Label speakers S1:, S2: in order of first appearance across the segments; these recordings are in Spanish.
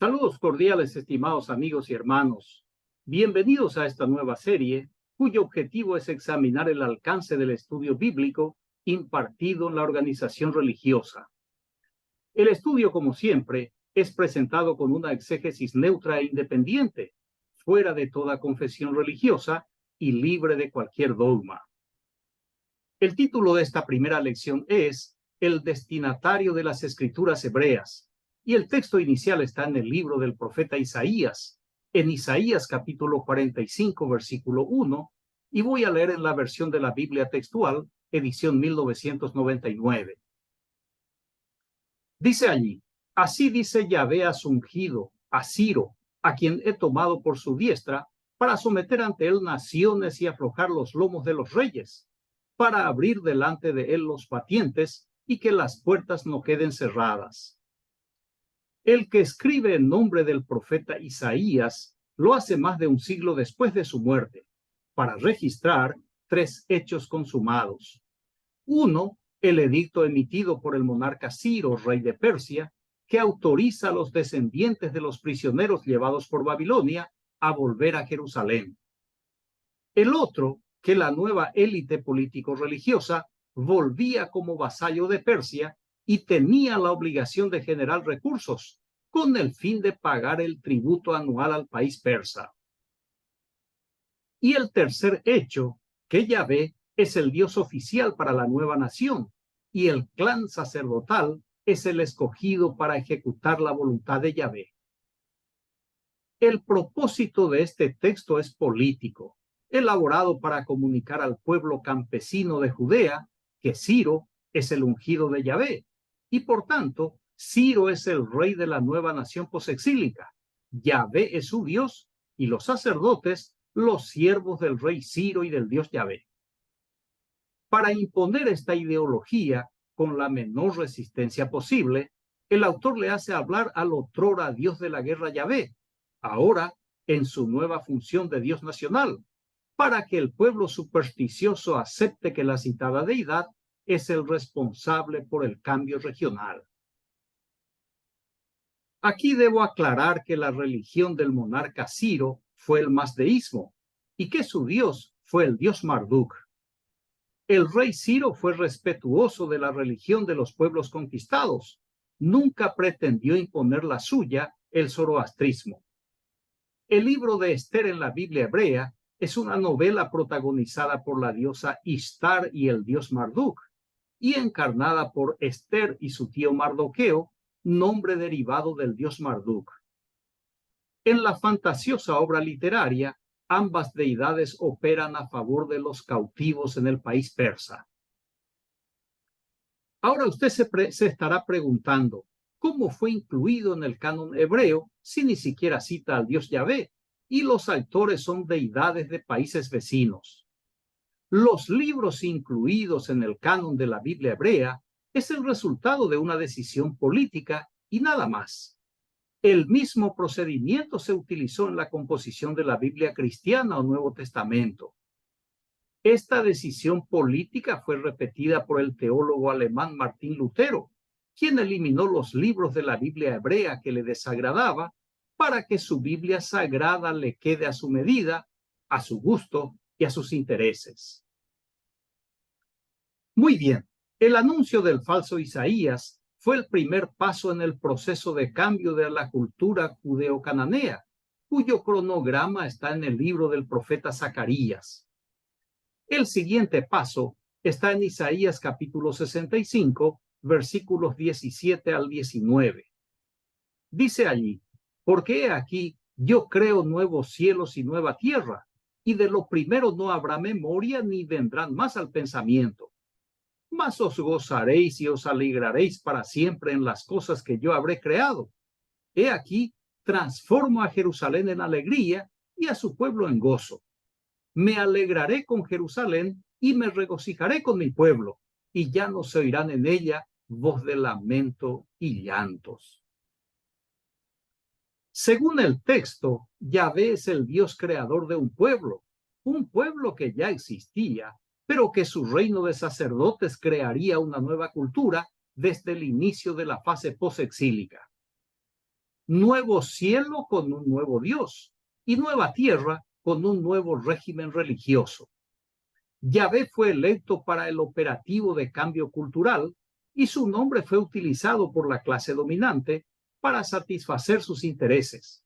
S1: Saludos cordiales, estimados amigos y hermanos. Bienvenidos a esta nueva serie, cuyo objetivo es examinar el alcance del estudio bíblico impartido en la organización religiosa. El estudio, como siempre, es presentado con una exégesis neutra e independiente, fuera de toda confesión religiosa y libre de cualquier dogma. El título de esta primera lección es El destinatario de las Escrituras hebreas, y el texto inicial está en el libro del profeta Isaías, en Isaías capítulo 45, versículo 1, y voy a leer en la versión de la Biblia textual, edición 1999. Dice allí: así dice Yahvé a su ungido, a Ciro, a quien he tomado por su diestra, para someter ante él naciones y aflojar los lomos de los reyes, para abrir delante de él los batientes y que las puertas no queden cerradas. El que escribe en nombre del profeta Isaías lo hace más de un siglo después de su muerte, para registrar tres hechos consumados. Uno, el edicto emitido por el monarca Ciro, rey de Persia, que autoriza a los descendientes de los prisioneros llevados por Babilonia a volver a Jerusalén. El otro, que la nueva élite político-religiosa volvía como vasallo de Persia y tenía la obligación de generar recursos con el fin de pagar el tributo anual al país persa. Y el tercer hecho, que Yahvé es el Dios oficial para la nueva nación y el clan sacerdotal es el escogido para ejecutar la voluntad de Yahvé. El propósito de este texto es político, elaborado para comunicar al pueblo campesino de Judea que Ciro es el ungido de Yahvé y por tanto Ciro es el rey de la nueva nación posexílica. Yahvé es su Dios y los sacerdotes los siervos del rey Ciro y del Dios Yahvé. Para imponer esta ideología con la menor resistencia posible, el autor le hace hablar al otrora Dios de la guerra Yahvé, ahora en su nueva función de Dios nacional, para que el pueblo supersticioso acepte que la citada deidad es el responsable por el cambio regional. Aquí debo aclarar que la religión del monarca Ciro fue el mazdeísmo y que su dios fue el dios Marduk. El rey Ciro fue respetuoso de la religión de los pueblos conquistados. Nunca pretendió imponer la suya, el zoroastrismo. El libro de Esther en la Biblia hebrea es una novela protagonizada por la diosa Ishtar y el dios Marduk, y encarnada por Esther y su tío Mardoqueo, nombre derivado del dios Marduk. En la fantasiosa obra literaria, ambas deidades operan a favor de los cautivos en el país persa. Ahora usted se estará preguntando, ¿cómo fue incluido en el canon hebreo si ni siquiera cita al dios Yahvé y los autores son deidades de países vecinos? Los libros incluidos en el canon de la Biblia hebrea es el resultado de una decisión política y nada más. El mismo procedimiento se utilizó en la composición de la Biblia cristiana o Nuevo Testamento. Esta decisión política fue repetida por el teólogo alemán Martín Lutero, quien eliminó los libros de la Biblia hebrea que le desagradaba para que su Biblia sagrada le quede a su medida, a su gusto y a sus intereses. Muy bien, el anuncio del falso Isaías fue el primer paso en el proceso de cambio de la cultura judeo-cananea, cuyo cronograma está en el libro del profeta Zacarías. El siguiente paso está en Isaías capítulo 65, versículos 17 al 19. Dice allí: porque he aquí, yo creo nuevos cielos y nueva tierra, y de lo primero no habrá memoria ni vendrán más al pensamiento. Mas os gozaréis y os alegraréis para siempre en las cosas que yo habré creado. He aquí, transformo a Jerusalén en alegría y a su pueblo en gozo. Me alegraré con Jerusalén y me regocijaré con mi pueblo, y ya no se oirán en ella voz de lamento y llantos. Según el texto, Yahvé es el Dios creador de un pueblo que ya existía, pero que su reino de sacerdotes crearía una nueva cultura desde el inicio de la fase posexílica. nuevo cielo con un nuevo Dios y nueva tierra con un nuevo régimen religioso. Yahvé fue electo para el operativo de cambio cultural y su nombre fue utilizado por la clase dominante para satisfacer sus intereses.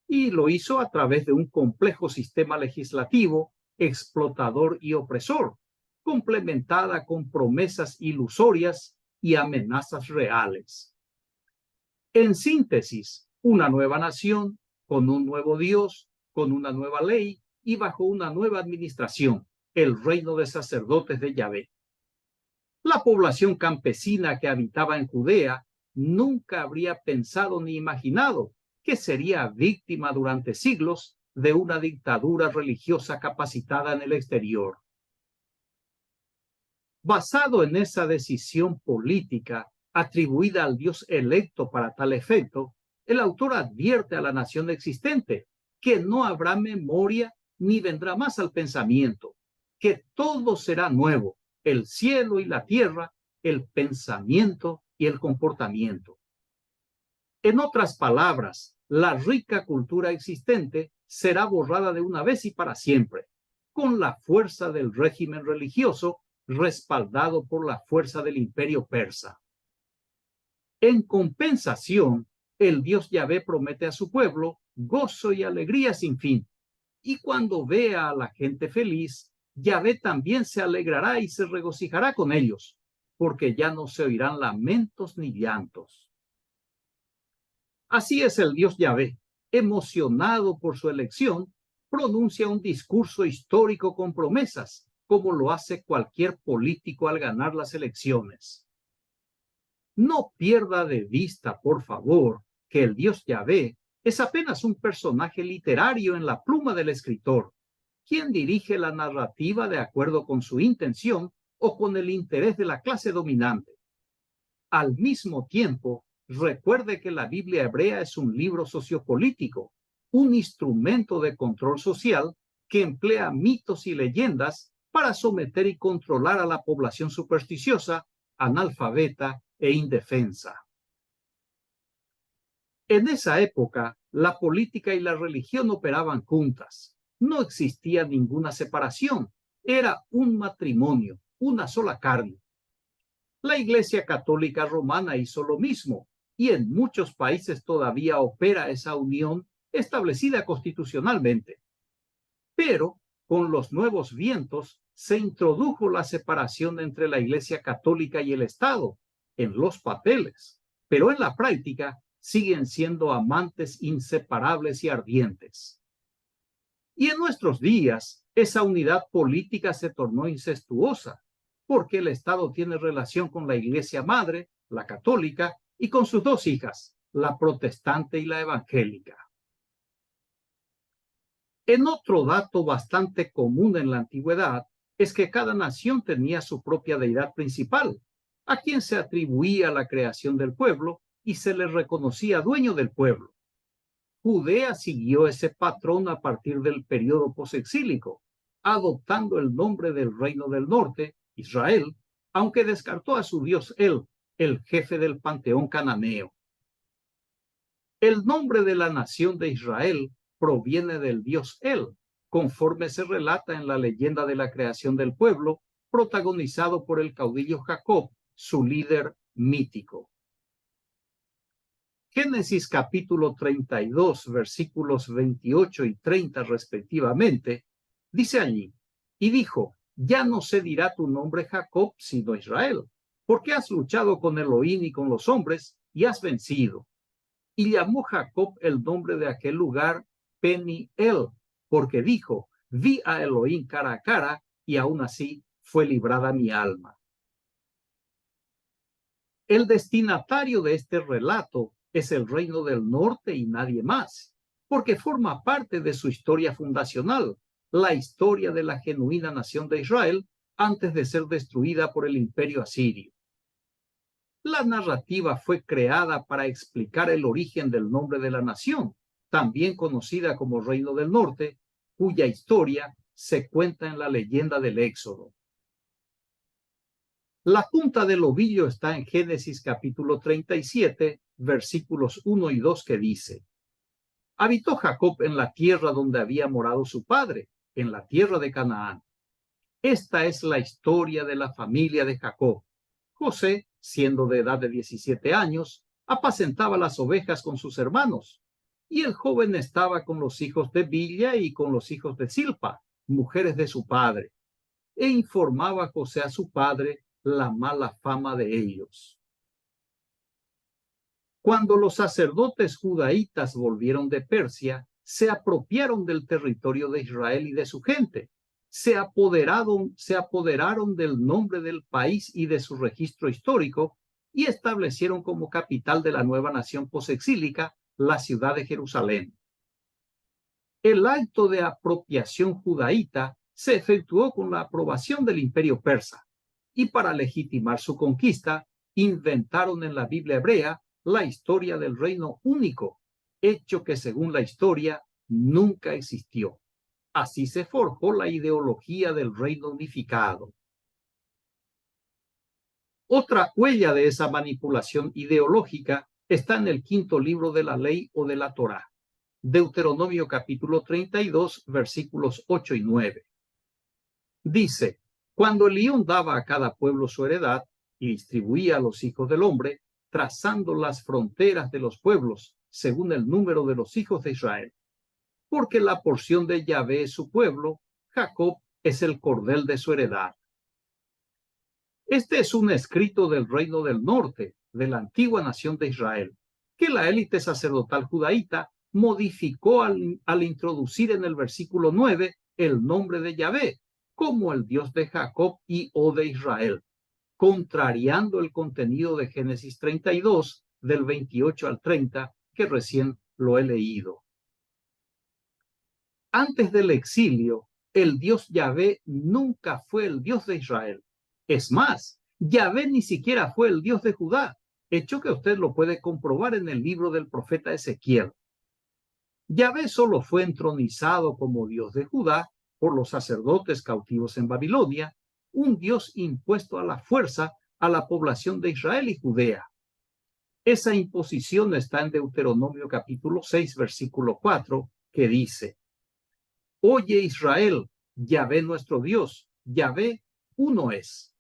S1: Y lo hizo a través de un complejo sistema legislativo explotador y opresor, complementada con promesas ilusorias y amenazas reales. En síntesis, una nueva nación, con un nuevo Dios, con una nueva ley y bajo una nueva administración, el reino de sacerdotes de Yahvé. La población campesina que habitaba en Judea nunca habría pensado ni imaginado que sería víctima durante siglos de una dictadura religiosa capacitada en el exterior. Basado en esa decisión política atribuida al Dios electo para tal efecto, el autor advierte a la nación existente que no habrá memoria ni vendrá más al pensamiento, que todo será nuevo, el cielo y la tierra, el pensamiento y el comportamiento. En otras palabras, la rica cultura existente será borrada de una vez y para siempre, con la fuerza del régimen religioso respaldado por la fuerza del imperio persa. En compensación, el Dios Yahvé promete a su pueblo gozo y alegría sin fin. Y cuando vea a la gente feliz, Yahvé también se alegrará y se regocijará con ellos, porque ya no se oirán lamentos ni llantos. Así es el Dios Yahvé, emocionado por su elección, pronuncia un discurso histórico con promesas, como lo hace cualquier político al ganar las elecciones. No pierda de vista, por favor, que el Dios Yahvé es apenas un personaje literario en la pluma del escritor, quien dirige la narrativa de acuerdo con su intención o con el interés de la clase dominante. Al mismo tiempo, recuerde que la Biblia hebrea es un libro sociopolítico, un instrumento de control social que emplea mitos y leyendas para someter y controlar a la población supersticiosa, analfabeta e indefensa. En esa época, la política y la religión operaban juntas. No existía ninguna separación. Era un matrimonio, una sola carne. La Iglesia Católica Romana hizo lo mismo, y en muchos países todavía opera esa unión establecida constitucionalmente. Pero con los nuevos vientos se introdujo la separación entre la Iglesia Católica y el Estado en los papeles, pero en la práctica siguen siendo amantes inseparables y ardientes. Y en nuestros días, esa unidad política se tornó incestuosa, porque el Estado tiene relación con la Iglesia Madre, la católica, y con sus dos hijas, la protestante y la evangélica. En otro dato bastante común en la antigüedad es que cada nación tenía su propia deidad principal, a quien se atribuía la creación del pueblo y se le reconocía dueño del pueblo. Judea siguió ese patrón a partir del periodo posexílico, adoptando el nombre del reino del norte, Israel, aunque descartó a su dios el jefe del panteón cananeo. El nombre de la nación de Israel proviene del dios conforme se relata en la leyenda de la creación del pueblo, protagonizado por el caudillo Jacob, su líder mítico. Génesis capítulo 32, versículos 28 y 30 respectivamente, dice allí, y dijo, ya no se dirá tu nombre Jacob, sino Israel, porque has luchado con Elohim y con los hombres, y has vencido. Y llamó Jacob el nombre de aquel lugar Peniel, porque dijo, vi a Elohim cara a cara, y aún así fue librada mi alma. El destinatario de este relato es el reino del norte y nadie más, porque forma parte de su historia fundacional, la historia de la genuina nación de Israel antes de ser destruida por el imperio asirio. La narrativa fue creada para explicar el origen del nombre de la nación, también conocida como Reino del Norte, cuya historia se cuenta en la leyenda del Éxodo. La punta del ovillo está en Génesis capítulo 37, versículos 1 y 2, que dice: Habitó Jacob en la tierra donde había morado su padre, en la tierra de Canaán. Esta es la historia de la familia de Jacob. José, siendo de edad de 17 años, apacentaba las ovejas con sus hermanos, y el joven estaba con los hijos de Bilha y con los hijos de Silpa, mujeres de su padre, e informaba a José a su padre la mala fama de ellos. Cuando los sacerdotes judaítas volvieron de Persia, se apropiaron del territorio de Israel y de su gente. Se apoderaron del nombre del país y de su registro histórico y establecieron como capital de la nueva nación posexílica la ciudad de Jerusalén. El acto de apropiación judaíta se efectuó con la aprobación del imperio persa, y para legitimar su conquista inventaron en la Biblia hebrea la historia del reino único, hecho que según la historia nunca existió. Así se forjó la ideología del reino unificado. Otra huella de esa manipulación ideológica está en el quinto libro de la ley o de la Torá, Deuteronomio capítulo 32, versículos 8 y 9. Dice: Cuando Elión daba a cada pueblo su heredad y distribuía a los hijos del hombre, trazando las fronteras de los pueblos según el número de los hijos de Israel. Porque la porción de Yahvé es su pueblo, Jacob es el cordel de su heredad. Este es un escrito del reino del norte, de la antigua nación de Israel, que la élite sacerdotal judaíta modificó al introducir en el versículo 9 el nombre de Yahvé como el Dios de Jacob y o de Israel, contrariando el contenido de Génesis 32, del 28 al 30, que recién lo he leído. Antes del exilio, el Dios Yahvé nunca fue el Dios de Israel. Es más, Yahvé ni siquiera fue el Dios de Judá, hecho que usted lo puede comprobar en el libro del profeta Ezequiel. Yahvé solo fue entronizado como Dios de Judá por los sacerdotes cautivos en Babilonia, un Dios impuesto a la fuerza a la población de Israel y Judea. Esa imposición está en Deuteronomio capítulo 6, versículo 4, que dice: Oye Israel, Yahvé nuestro Dios, Yahvé uno es.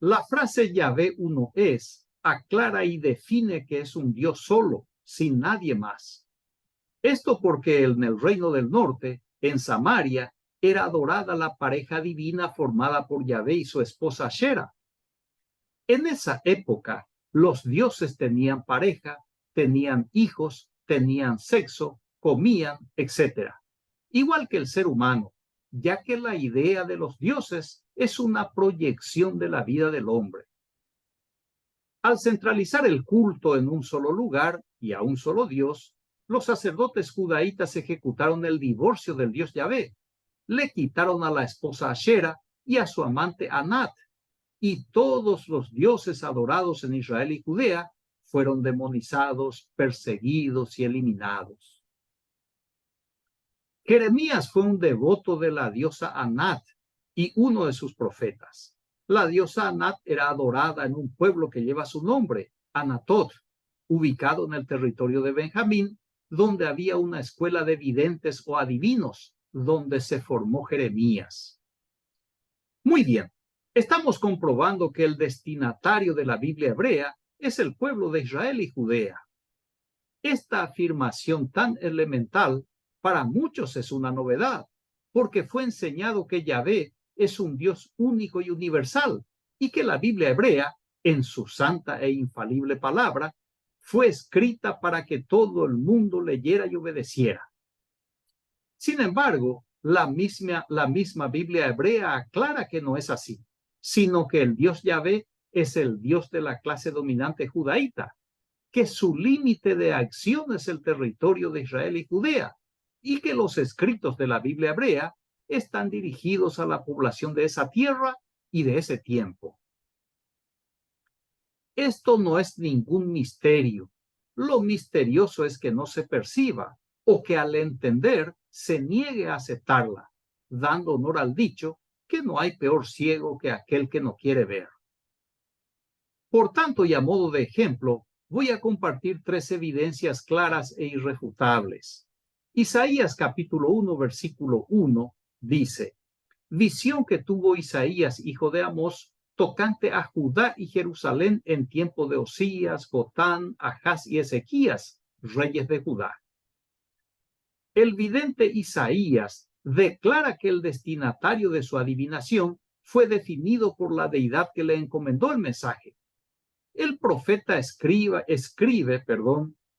S1: La frase Yahvé uno es aclara y define que es un Dios solo, sin nadie más. Esto porque en el reino del norte, en Samaria, era adorada la pareja divina formada por Yahvé y su esposa Ashera. En esa época, los dioses tenían pareja, tenían hijos, tenían sexo, comían, etc. Igual que el ser humano, ya que la idea de los dioses es una proyección de la vida del hombre. Al centralizar el culto en un solo lugar y a un solo Dios, los sacerdotes judaítas ejecutaron el divorcio del Dios Yahvé, le quitaron a la esposa Ashera y a su amante Anat, y todos los dioses adorados en Israel y Judea fueron demonizados, perseguidos y eliminados. Jeremías fue un devoto de la diosa Anat y uno de sus profetas. La diosa Anat era adorada en un pueblo que lleva su nombre, Anatot, ubicado en el territorio de Benjamín, donde había una escuela de videntes o adivinos, donde se formó Jeremías. Muy bien, estamos comprobando que el destinatario de la Biblia hebrea es el pueblo de Israel y Judea. Esta afirmación tan elemental para muchos es una novedad, porque fue enseñado que Yahvé es un Dios único y universal, y que la Biblia hebrea, en su santa e infalible palabra, fue escrita para que todo el mundo leyera y obedeciera. Sin embargo, la misma Biblia hebrea aclara que no es así, sino que el Dios Yahvé es el Dios de la clase dominante judaíta, que su límite de acción es el territorio de Israel y Judea, y que los escritos de la Biblia hebrea están dirigidos a la población de esa tierra y de ese tiempo. Esto no es ningún misterio. Lo misterioso es que no se perciba o que al entender se niegue a aceptarla, dando honor al dicho que no hay peor ciego que aquel que no quiere ver. Por tanto, y a modo de ejemplo, voy a compartir tres evidencias claras e irrefutables. Isaías capítulo 1, versículo 1 dice: visión que tuvo Isaías, hijo de Amós, tocante a Judá y Jerusalén en tiempo de Osías, Jotán, Ahaz y Ezequías, reyes de Judá. El vidente Isaías declara que el destinatario de su adivinación fue definido por la deidad que le encomendó el mensaje. El profeta escribe,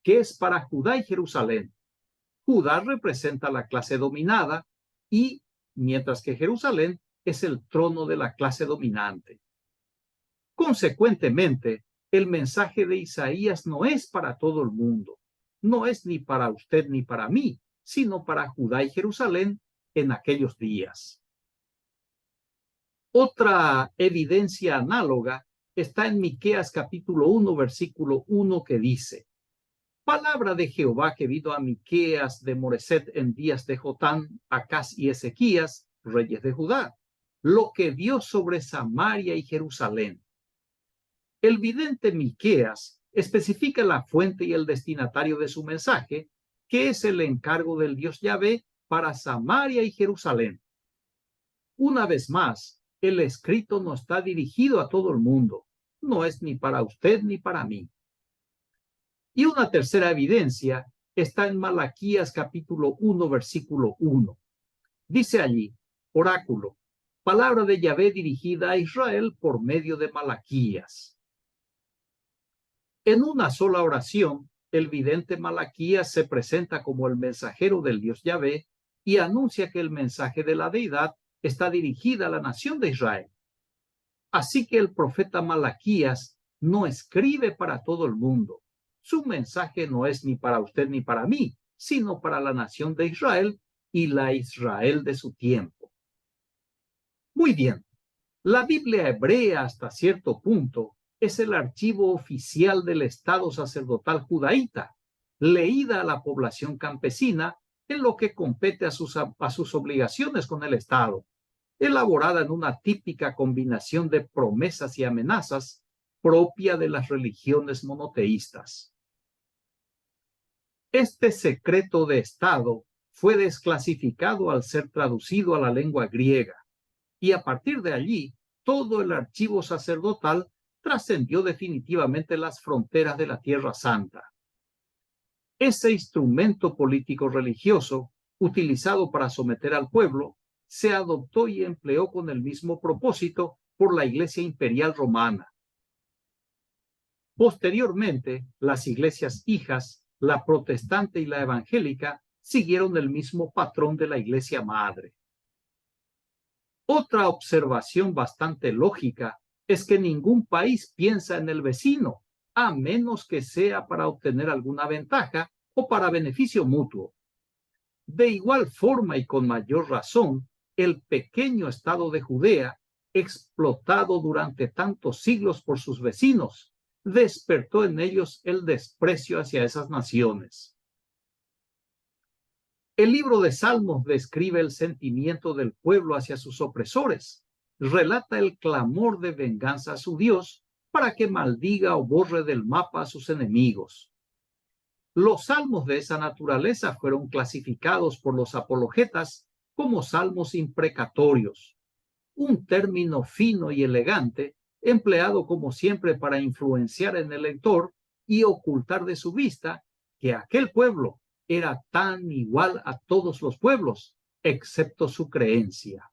S1: que es para Judá y Jerusalén. Judá representa la clase dominada y mientras que Jerusalén es el trono de la clase dominante. Consecuentemente, el mensaje de Isaías no es para todo el mundo, no es ni para usted ni para mí, sino para Judá y Jerusalén en aquellos días. Otra evidencia análoga está en Miqueas capítulo 1, versículo 1, que dice: palabra de Jehová que vino a Miqueas de Moreset en días de Jotán, Acaz y Ezequías, reyes de Judá, lo que vio sobre Samaria y Jerusalén. El vidente Miqueas especifica la fuente y el destinatario de su mensaje, que es el encargo del Dios Yahvé para Samaria y Jerusalén. Una vez más, el escrito no está dirigido a todo el mundo, no es ni para usted ni para mí. Y una tercera evidencia está en Malaquías capítulo 1, versículo 1. Dice allí: oráculo, palabra de Yahvé dirigida a Israel por medio de Malaquías. En una sola oración, el vidente Malaquías se presenta como el mensajero del Dios Yahvé y anuncia que el mensaje de la deidad está dirigida a la nación de Israel. Así que el profeta Malaquías no escribe para todo el mundo. Su mensaje no es ni para usted ni para mí, sino para la nación de Israel y la Israel de su tiempo. Muy bien, la Biblia hebrea hasta cierto punto es el archivo oficial del Estado sacerdotal judaíta, leída a la población campesina en lo que compete a sus obligaciones con el Estado, elaborada en una típica combinación de promesas y amenazas propia de las religiones monoteístas. Este secreto de Estado fue desclasificado al ser traducido a la lengua griega, y a partir de allí, todo el archivo sacerdotal trascendió definitivamente las fronteras de la Tierra Santa. Ese instrumento político-religioso, utilizado para someter al pueblo, se adoptó y empleó con el mismo propósito por la Iglesia Imperial Romana. Posteriormente, las iglesias hijas, la protestante y la evangélica, siguieron el mismo patrón de la Iglesia Madre. Otra observación bastante lógica es que ningún país piensa en el vecino, a menos que sea para obtener alguna ventaja o para beneficio mutuo. De igual forma y con mayor razón, el pequeño estado de Judea, explotado durante tantos siglos por sus vecinos, despertó en ellos el desprecio hacia esas naciones. El libro de Salmos describe el sentimiento del pueblo hacia sus opresores, relata el clamor de venganza a su Dios para que maldiga o borre del mapa a sus enemigos. Los salmos de esa naturaleza fueron clasificados por los apologetas como salmos imprecatorios, un término fino y elegante empleado como siempre para influenciar en el lector y ocultar de su vista que aquel pueblo era tan igual a todos los pueblos, excepto su creencia.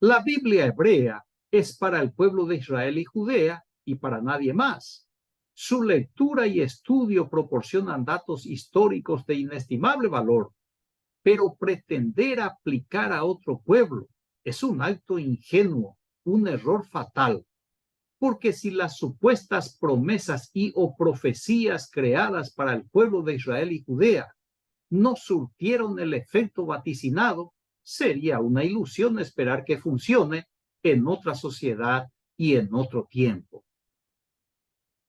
S1: La Biblia hebrea es para el pueblo de Israel y Judea y para nadie más. Su lectura y estudio proporcionan datos históricos de inestimable valor, pero pretender aplicar a otro pueblo es un acto ingenuo, un error fatal, porque si las supuestas promesas y o profecías creadas para el pueblo de Israel y Judea no surtieron el efecto vaticinado, sería una ilusión esperar que funcione en otra sociedad y en otro tiempo.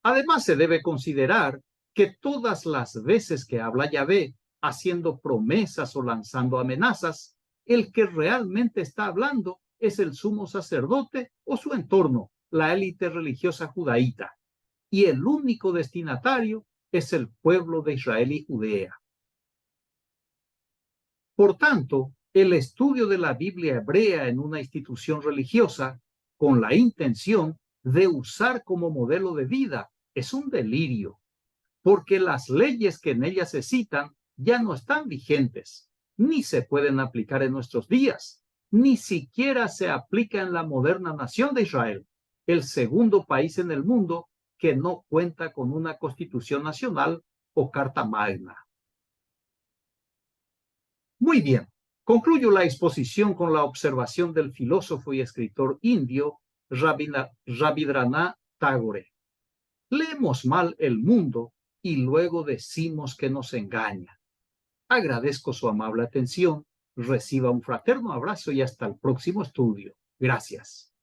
S1: Además, se debe considerar que todas las veces que habla Yahvé haciendo promesas o lanzando amenazas, el que realmente está hablando es el sumo sacerdote o su entorno, la élite religiosa judaíta, y el único destinatario es el pueblo de Israel y Judea. Por tanto, el estudio de la Biblia hebrea en una institución religiosa con la intención de usar como modelo de vida es un delirio, porque las leyes que en ella se citan ya no están vigentes, ni se pueden aplicar en nuestros días, ni siquiera se aplica en la moderna nación de Israel, el segundo país en el mundo que no cuenta con una constitución nacional o carta magna. Muy bien, concluyo la exposición con la observación del filósofo y escritor indio Rabindranath Tagore. Leemos mal el mundo y luego decimos que nos engaña. Agradezco su amable atención, reciba un fraterno abrazo y hasta el próximo estudio. Gracias.